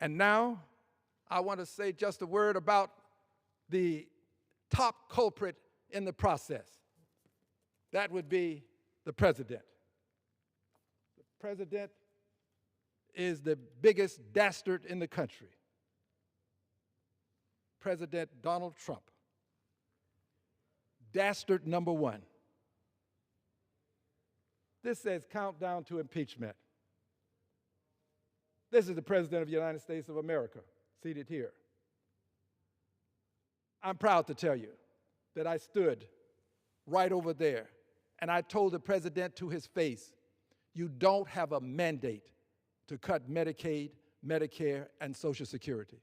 And now, I want to say just a word about the top culprit in the process. That would be the president. The president is the biggest dastard in the country. President Donald Trump. Dastard number one. This says countdown to impeachment. This is the President of the United States of America, seated here. I'm proud to tell you that I stood right over there and I told the President to his face, you don't have a mandate to cut Medicaid, Medicare, and Social Security.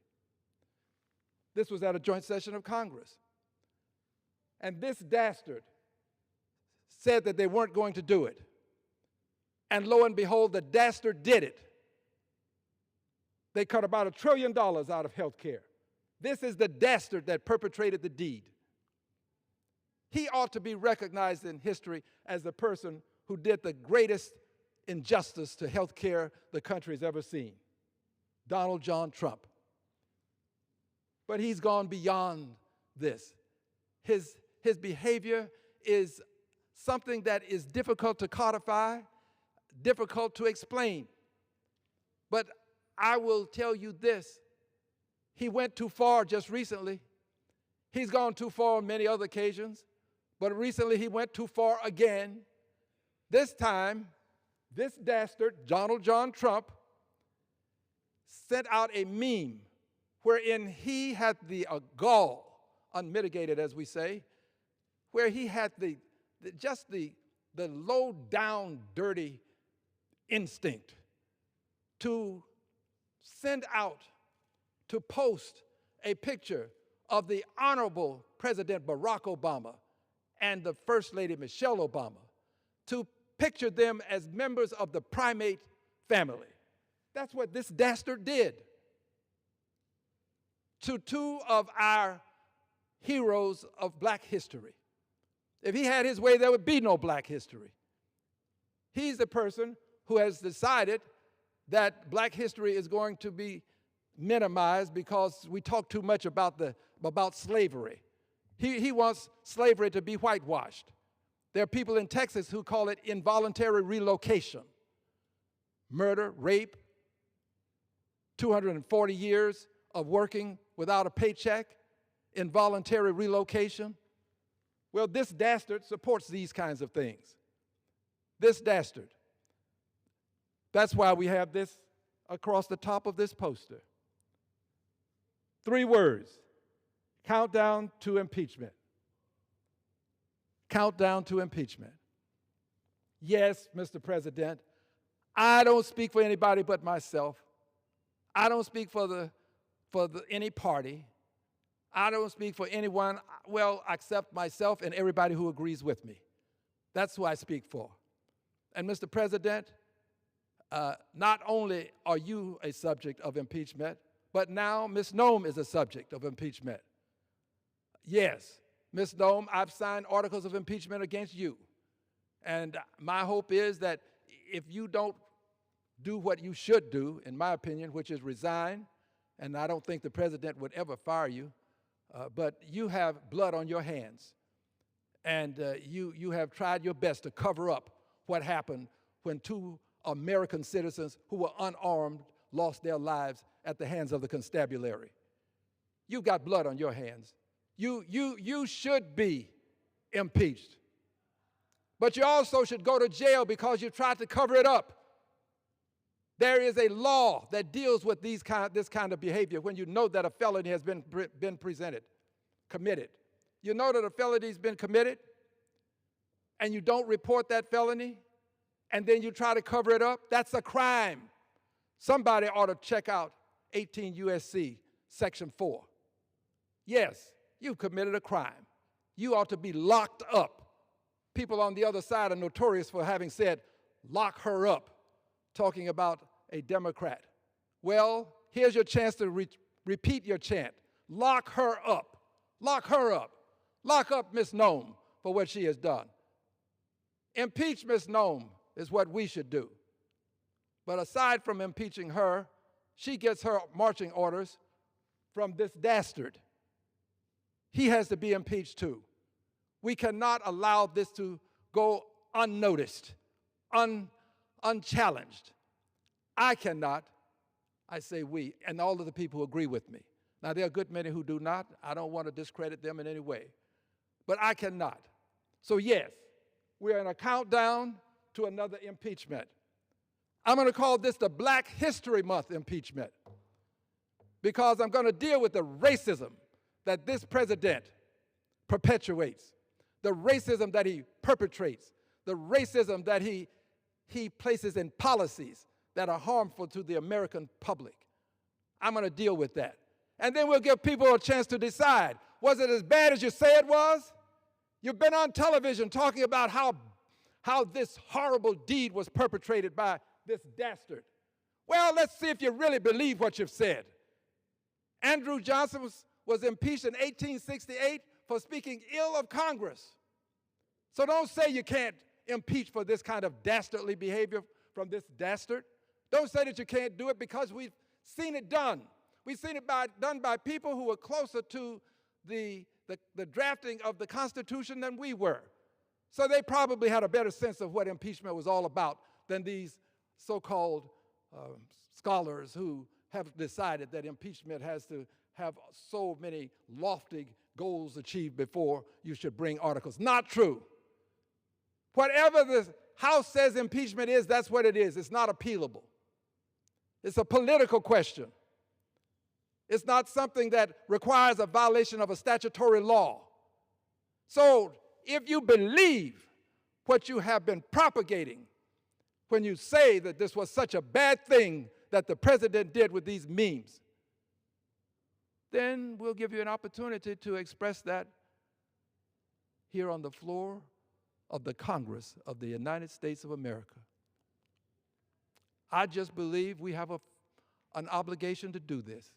This was at a joint session of Congress. And this dastard said that they weren't going to do it. And lo and behold, the dastard did it. They cut about $1 trillion out of health care. This is the dastard that perpetrated the deed. He ought to be recognized in history as the person who did the greatest injustice to health care the country has ever seen, Donald John Trump. But he's gone beyond this. His behavior is something that is difficult to codify, difficult to explain. But I will tell you this, he went too far just recently. He's gone too far on many other occasions, but recently he went too far again. This time, this dastard, Donald John Trump, sent out a meme wherein he had the gall, unmitigated as we say, where he had the low down dirty instinct to send out, to post a picture of the Honorable President Barack Obama and the First Lady Michelle Obama, to picture them as members of the primate family. That's what this dastard did to two of our heroes of black history. If he had his way, there would be no black history. He's the person who has decided that black history is going to be minimized because we talk too much about slavery. He wants slavery to be whitewashed. There are people in Texas who call it involuntary relocation. Murder, rape, 240 years of working without a paycheck, involuntary relocation. Well, this dastard supports these kinds of things. This dastard. That's why we have this across the top of this poster. 3 words, countdown to impeachment. Countdown to impeachment. Yes, Mr. President, I don't speak for anybody but myself. I don't speak for any party. I don't speak for anyone, well, except myself and everybody who agrees with me. That's who I speak for. And Mr. President, not only are you a subject of impeachment, but now Ms. Noem is a subject of impeachment. Yes, Ms. Noem, I've signed articles of impeachment against you. And my hope is that if you don't do what you should do, in my opinion, which is resign, and I don't think the president would ever fire you, but you have blood on your hands. And you have tried your best to cover up what happened when 2 American citizens who were unarmed lost their lives at the hands of the constabulary. You've got blood on your hands. You should be impeached. But you also should go to jail because you tried to cover it up. There is a law that deals with this kind of behavior when you know that a felony has been committed. You know that a felony has been committed, and you don't report that felony, and then you try to cover it up. That's a crime. Somebody ought to check out 18 U.S.C. Section 4. Yes, you've committed a crime. You ought to be locked up. People on the other side are notorious for having said, lock her up, talking about a Democrat. Well, here's your chance to repeat your chant. Lock her up. Lock her up. Lock up Ms. Noem for what she has done. Impeach Ms. Noem is what we should do. But aside from impeaching her, she gets her marching orders from this dastard. He has to be impeached too. We cannot allow this to go unnoticed, unchallenged. I cannot, I say we, and all of the people who agree with me. Now, there are a good many who do not. I don't want to discredit them in any way. But I cannot. So yes, we are in a countdown to another impeachment. I'm going to call this the Black History Month impeachment because I'm going to deal with the racism that this president perpetuates, the racism that he perpetrates, the racism that he places in policies that are harmful to the American public. I'm going to deal with that. And then we'll give people a chance to decide, was it as bad as you say it was? You've been on television talking about how this horrible deed was perpetrated by this dastard. Well, let's see if you really believe what you've said. Andrew Johnson was impeached in 1868 for speaking ill of Congress. So don't say you can't impeach for this kind of dastardly behavior from this dastard. Don't say that you can't do it because we've seen it done. We've seen it done by people who were closer to the drafting of the Constitution than we were. So they probably had a better sense of what impeachment was all about than these so-called scholars who have decided that impeachment has to have so many lofty goals achieved before you should bring articles. Not true. Whatever the House says impeachment is, that's what it is. It's not appealable. It's a political question. It's not something that requires a violation of a statutory law. So if you believe what you have been propagating when you say that this was such a bad thing that the president did with these memes, then we'll give you an opportunity to express that here on the floor of the Congress of the United States of America. I just believe we have an obligation to do this.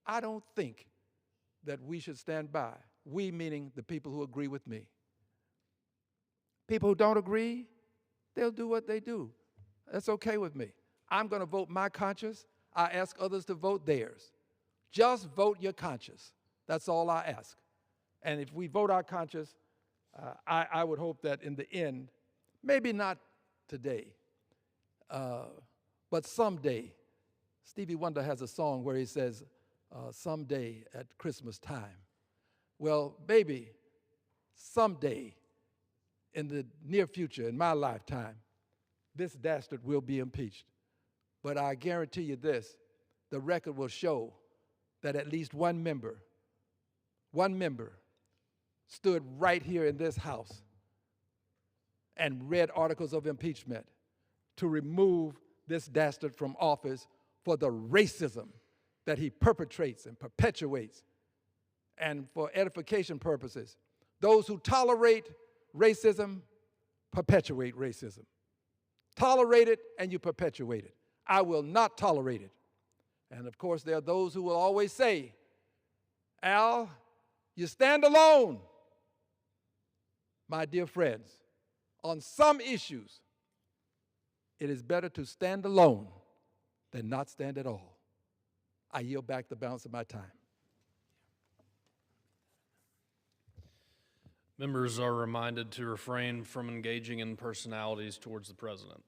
I don't think that we should stand by, we meaning the people who agree with me. People who don't agree, they'll do what they do. That's okay with me. I'm going to vote my conscience. I ask others to vote theirs. Just vote your conscience. That's all I ask. And if we vote our conscience, I would hope that in the end, maybe not today, but someday. Stevie Wonder has a song where he says, someday at Christmas time. Well, maybe someday in the near future, in my lifetime, this dastard will be impeached. But I guarantee you this, the record will show that at least one member stood right here in this House and read articles of impeachment to remove this dastard from office for the racism that he perpetrates and perpetuates, and for edification purposes. Those who tolerate racism perpetuate racism. Tolerate it and you perpetuate it. I will not tolerate it. And of course, there are those who will always say, Al, you stand alone. My dear friends, on some issues, it is better to stand alone than not stand at all. I yield back the balance of my time. Members are reminded to refrain from engaging in personalities towards the president.